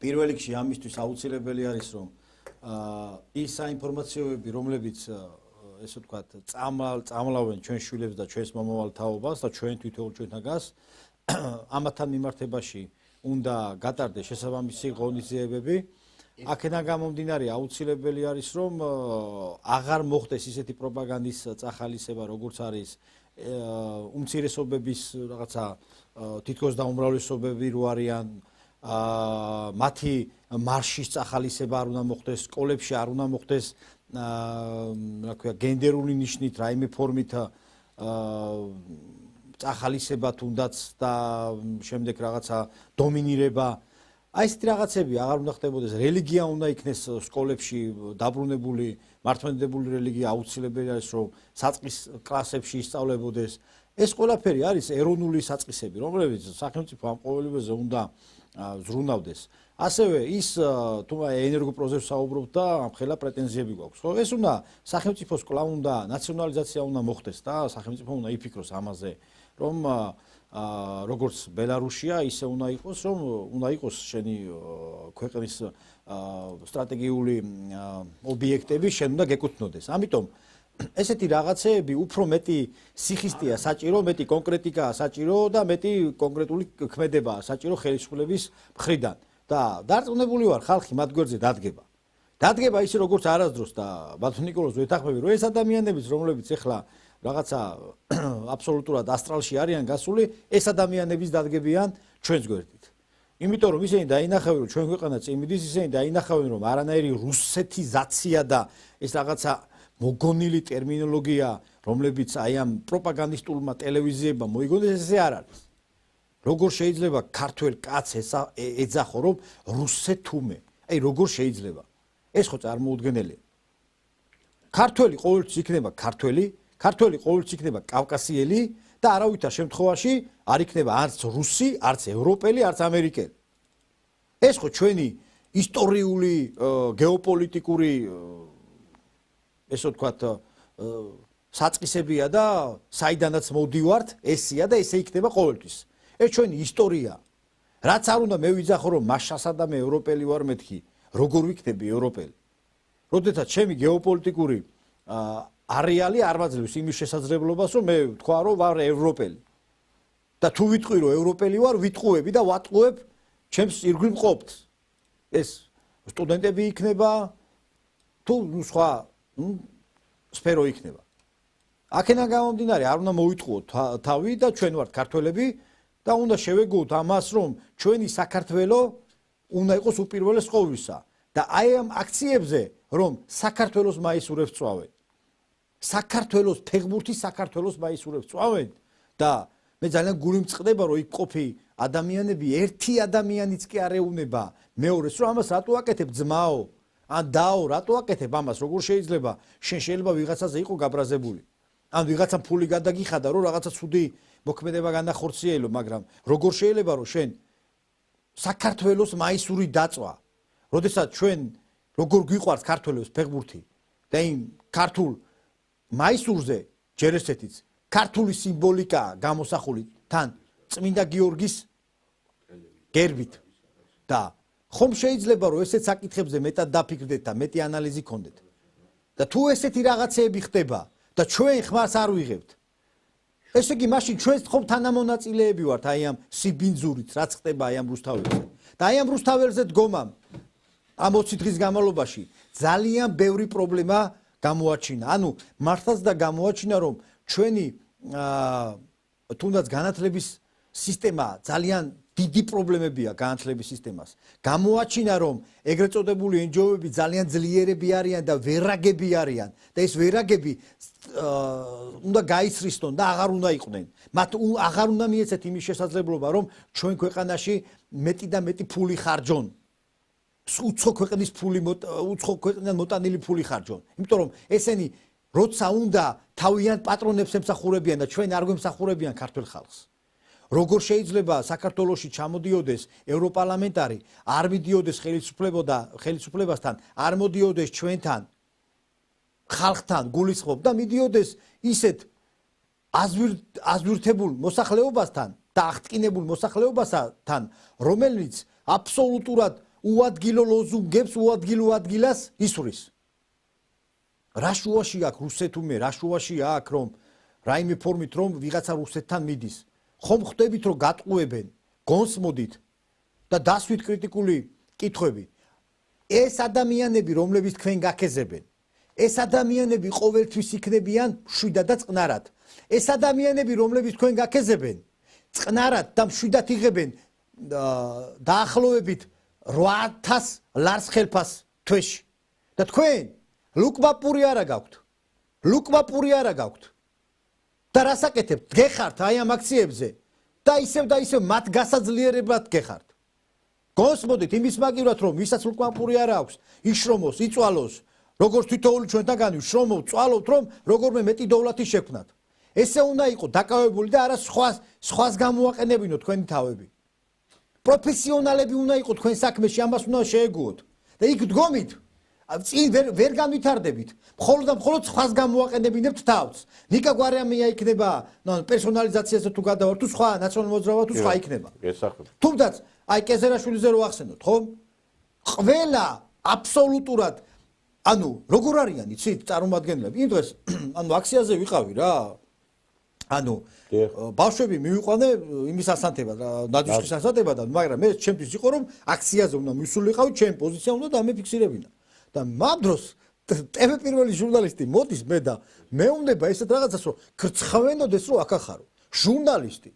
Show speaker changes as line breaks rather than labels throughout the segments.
პირველ რიგში ამისთვის აუცილებელი არის რომ ის საინფორმაციოები რომლებიც ესე ვთქვათ წამლავენ ჩვენ შვილებს და ჩვენს მომავალ თაობას და ჩვენ თვითონ ჩვენთანგანს ამათთან მიმართებაში უნდა გატარდეს შესაბამისი ღონისძიებები აქედან გამომდინარე აუცილებელი არის რომ აღარ მოხდეს ისეთი პროპაგანდის წახალისება როგორც არის უმცირესობების რაღაცა თითქოს და უმრავლესობები რო არიან მათი მარშის წახალისება არ უნდა მოხდეს სკოლებში არ უნდა მოხდეს რა ქვია გენდერული ნიშნით რაიმე ფორმით წახალისება თუნდაც და შემდეგ რაღაცა დომინირება აი ესეთი რაღაცები აღარ უნდა ხდებოდეს რელიგია უნდა იქნეს სკოლებში დაბრუნებული მართლმადიდებელი რელიგია აუცილებელი არის რომ საწყის კლასებში ისწავლებოდეს ეს ყველაფერი არის ეროვნული საწყისები რომლებიც სახელმწიფო ამ ყოველივეზე უნდა ზრუნავდეს ასევე ის თუ ენერგოპროზებს საუბრობთ და ამხელა პრეტენზიები გვაქვს ხო ეს უნდა სახელმწიფოს კვლავ უნდა ნაციონალიზაცია უნდა მოხდეს და სახელმწიფო უნდა იფიქროს ამაზე რომ როგორც ბელარუსია ისე უნდა იყოს რომ უნდა იყოს შენი ქვეყნის სტრატეგიული ობიექტები შენ უნდა გეკუთვნოდეს ამიტომ ესეთი რაღაცეები უფრო მეტი სიხისტეა საჭირო მეტი კონკრეტიკაა საჭირო და მეტი კონკრეტული ქმედებაა საჭირო ხელისუფლების მხრიდან და დარწმუნებული ვარ ხალხი მათ გვერდზე დადგება ისე როგორც არასდროს და ბატონ ნიკოლოზ ვეთანხმები რომ ეს ადამიანებიც რომლებიც ეხლა რაღაცა აბსოლუტურად ასტრალში არიან გასული ეს ადამიანებიც დადგებიან ჩვენს გვერდით იმიტომ რომ ისინი დაინახავენ რომ ჩვენ ქვეყანა წიმიდის ისინი დაინახავენ რომ არანაირი რუსეთიზაცია და ეს რაღაცა მოგონილი ტერმინოლოგია რომლებიც აი ამ პროპაგანდისტულმა ტელევიზიებმა მოიგონეს ესე არ არის როგორ შეიძლება ქართველ კაცს ეძახო რომ რუსეთუმე აი როგორ შეიძლება ეს ხო წარმოუდგენელია ქართველი ყოველთვის იქნება ქართველი ყოველთვის იქნება კავკასიელი და არავითარ შემთხვევაში არ იქნება არც რუსი არც ევროპელი არც ამერიკელი ეს ხო ჩვენი ისტორიული გეოპოლიტიკური ესე ვთქვათ საწყისებია და საიდანაც მოვდივართ ესია და ესე იქნება ყოველთვის ეს ჩვენი ისტორია რაც არ უნდა მე ვიძახო რომ მაშასა და მე ევროპელი ვარ მეთქი როგორ ვიქნები ევროპელი როდესაც ჩემი გეოპოლიტიკური არეალი არ მაძლევს იმის შესაძლებლობას რომ მე ვთქვა რომ ვარ ევროპელი და თუ ვიტყვი რომ ევროპელი ვარ ვიტყუები და ვატყუებ ჩემს ირგვლივ მყოფთ ეს სტუდენტები იქნება თუ სხვა სფერო იქნება აქედან გამომდინარე არ უნდა მოვიტყუოთ თავი და ჩვენ ვართ ქართველები და უნდა შევეგოთ ამას რომ ჩვენი საქართველო უნდა იყოს უპირველეს ყოვლისა და აი ამ აქციებზე რომ საქართველოს მაისურებს წვავენ საქართველოს ფეხბურთი საქართველოს მაისურებს წვავენ და მე ძალიან გული მწყდება რომ იქ ყოფი ადამიანები ერთი ადამიანიც კი არ ეუნება მეორეს რომ ამას რატო აკეთებ ძმაო ან დაო რატო აკეთებ ამას როგორ შეიძლება შენ შეიძლება ვიღაცაზე იყო გაბრაზებული ან ვიღაცა ფული გადაგიხადა რომ რაღაცა ცუდი მოქმედება განახორციელო მაგრამ როგორ შეიძლება რომ შენ საქართველოს მაისური დაწვა როდესაც ჩვენ როგორ გვიყვარს საქართველოს ფეხბურთი და იმ ქართულ მაისურზე ჯერ ესეთიც ქართული სიმბოლიკაა გამოსახული თან წმინდა გიორგის გერბით და ხომ შეიძლება რომ ესეთ საკითხებზე მეტად დაფიქრდეთ და მეტი ანალიზი გქონდეთ და თუ ესეთი რაღაცეები ხდება და ჩვენ ხმას არ ვიღებთ ესე იგი მაშინ ჩვენ ხომ თანამონაწილეები ვართ აი ამ სიბინძურით რაც ხდება აი ამ რუსთაველზე და აი ამ რუსთაველზე დგომამ ამ 20 დღის განმავლობაში ძალიან ბევრი პრობლემა გამოაჩინა ანუ მართლაც და გამოაჩინა რომ ჩვენი თუნდაც განათლების სისტემა ძალიან დიდი პრობლემებია განათლების სისტემას გამოაჩინა რომ ეგრეთ წოდებული NGO-ები ძალიან ძლიერები არიან და ვერაგები არიან და ეს ვერაგები უნდა გაიცრისონ და აღარ უნდა იყვნენ მათ აღარ უნდა მიეცეთ იმის შესაძლებლობა რომ ჩვენ ქვეყანაში მეტი და მეტი ფული ხარჯონ უცხო ქვეყნის ფული უცხო ქვეყნიდან მოტანილი ფული ხარჯონ იმიტომ რომ ესენი როცა უნდა თავიანთ პატრონებს ემსახურებიან და ჩვენ არ გვემსახურებიან ქართულ ხალხს როგორ შეიძლება საქართველოში ჩამოდიოდეს ევროპარლამენტარი არ მიდიოდეს ხელისუფლებასთან არ მოდიოდეს ჩვენთან ხალხთან გულისხმობ და მიდიოდეს ისეთ აზვირთებულ მოსახლეობასთან და აღტკინებულ მოსახლეობასთან რომელიც აბსოლუტურად უადგილო ლოზუნგებს, უადგილო ადგილას ისვრის. რა შუაში აქვს რუსეთუმე, რა შუაში აქვს რომ რაიმე ფორმით რომ ვიღაცა რუსეთთან მიდის. ხომ ხვდებით რომ გატყუებენ, გონსმოდით და დასვით კრიტიკული კითხვები. ეს ადამიანები, რომლებიც თქვენ გაქეზებენ, ეს ადამიანები ყოველთვის იქნებიან მშვიდად და წყნარად. ეს ადამიანები, რომლებიც თქვენ გაქეზებენ, წყნარად და მშვიდად იღებენ დაახლოებით 8000 ლარს ხელფას თვეში. და თქვენ ლუკმაპური არა გაქვთ. ლუკმაპური არა გაქვთ. და რასაკეთებთ? გეხართ აი ამ აქციებზე და ისევ მათ გასაძლიერებლად გეხართ. გონსმოდით იმის მაგივრად რომ ვისაც ლუკმაპური არა აქვს, იშრომოს, იწვალოს, როგორც თითოეული ჩვენთაგანი შრომობ, წვალობთ რომ როგორმე მეტი დოვლათი შექმნათ. ესე უნდა იყოს დაკავებული და არა სხვას გამოაყენებინოთ თქვენი თავები. პროფესიონალები უნდა იყოს თქვენ საქმეში, ამას უნდა შეეგუოთ. და იქ დგომით, წინ ვერ განვითარდებით. მხოლოდ და მხოლოდ სხვას გამოაყენებინებთ თავს. ნიკა გვარამია იქნება, პერსონალიზაციაზე თუ გადავართ, თუ სხვა ნაციონალურ მოძრაობა თუ სხვა იქნება. თუმცა აი კეზერაშვილიზე რო ახსენოთ, ხო? ყველა აბსოლუტურად ანუ როგორ არიან იცით წარმომადგენლები? იმ დღეს ანუ აქციაზე ვიყავი რა. ანუ ბავშვები მივიყვანე იმის ასანთებად, ნაძვისხის ასანთებად, მაგრამ მე ჩემთვის იყო რომ აქციაზე უნდა მისულიყავი, ჩემი პოზიცია უნდა დამეფიქსირებინა. და მაგ დროს ტევე პირველი ჟურნალისტი მოდის მე და მეუბნება ესეთ რაღაცას რომ გრცხავენოდეს რომ აქ ახარო. ჟურნალისტი.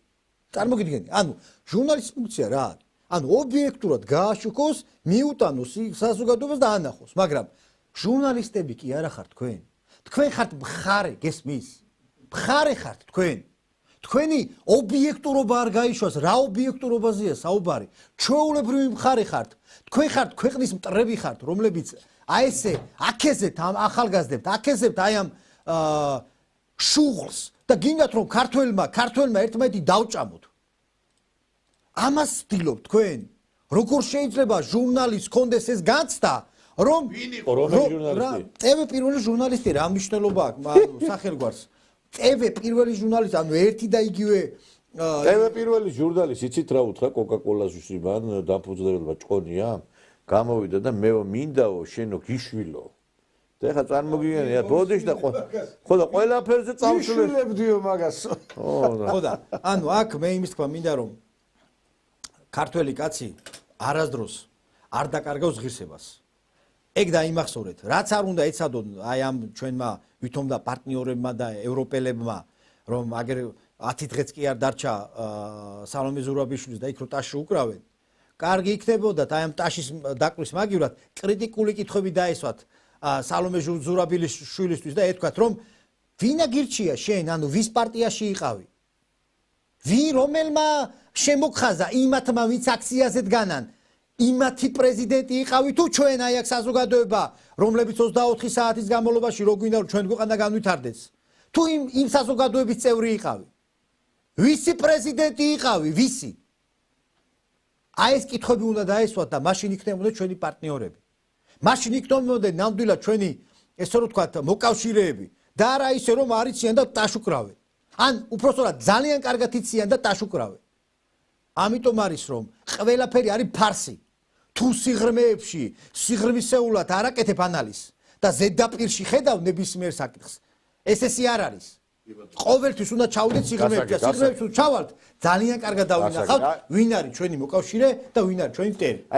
წარმოგიდგენი? ანუ ჟურნალისტის ფუნქცია რა არის? ანუ ობიექტურად გააშუქოს, მიუტანოს საზოგადოებას და ანახოს, მაგრამ ჟურნალისტები კი არა ხართ თქვენ. თქვენ ხართ მხარე, გესმის? მხარე ხართ თქვენ. თქვენი ობიექტურობა არ გაიშვას, რა ობიექტურობაზეა საუბარი? ჩვეულებრივი მხარე ხართ. თქვენ ხართ ქვეყნის მტრები ხართ, რომლებიც აი ესე აქეზეთ ამ ახალგაზრდებთ, აქეზებთ აი ამ შუღლს და გინდათ რომ ქართველმა ერთმანეთი დავჭამოთ. ამას ვთილობთ თქვენ. როგორ შეიძლება ჟურნალისტს კონდეს ეს განცდა, რომ ტევე პირველი ჟურნალისტი რა მნიშვნელობა აქვს სახელგვარს? ტევე პირველი ჟურნალისტი, ანუ ერთი და იგივე
ტევე პირველი ჟურნალისტი, იცით რა უთხრა კოკა-კოლას მან დამფუძნებელმა ჭყონია? გამოვიდა და მე მინდაო შენო გიშვილო. და ეხლა წარმოგიდგენია, ბოდიშ და ხო და ყველაფერზე
წავშვილებდიო მაგას.
ხო და ანუ აქ მე იმის თქვა მინდა რომ ქართველი კაცი არასდროს არ დაკარგავს ღირსებას. ეგ დაიმახსოვრეთ, რაც არ უნდა ეცადონ აი ამ ჩვენმა ვითომ და პარტნიორებმა და ევროპელებმა, რომ აგერ 10 დღეც კი არ დარჩა სალომე ზურაბიშვილის და იქ რო ტაში უკრავენ. კარგი იქნებოდათ აი ამ ტაშის დაკვრვის მაგივრად კრიტიკული კითხვები დაესვათ სალომე ზურაბიშვილისთვის და ეთქვათ რომ ვინა გირჩია შენ, ანუ ვის პარტიაში იყავი? ვინ რომელმა შემოგხაზა იმათმა ვინც აქციაზე დგანან? იმათი პრეზიდენტი იყავი თუ ჩვენ აი აქ საზოგადოება, რომლებიც 24 საათის განმავლობაში რო გვინდა რომ ჩვენ ქვეყანა განვითარდეს? თუ იმ საზოგადოების წევრი იყავი? ვისი პრეზიდენტი იყავი? ვისი? აი ეს კითხვები უნდა დაესვათ და მაშინ იქნებოდა ჩვენი პარტნიორები. მაშინ იქნებოდა ნამდვილად ჩვენი ესე რომ ვთქვათ მოკავშირეები და არა ისე რომ არიციან და ტაშუკრავენ. ან უпростоრად ძალიან კარგად იციან და ტაშუკრავენ. ამიტომ არის რომ ყველაფერი არის ფარსი. თუ სიღრმეებში, სიღრმისეულად არ აკეთებ ანალიზს და ზედაპირში ხედავ ნებისმიერ საკითხს, ესე არ არის. ყოველთვის უნდა ჩავიდეთ სიღრმეებში, სიღრმეებში თუ ჩავალთ, ძალიან კარგად დავინახავთ, ვინ არის ჩვენი მოკავშირე და ვინ არის ჩვენი მტერი.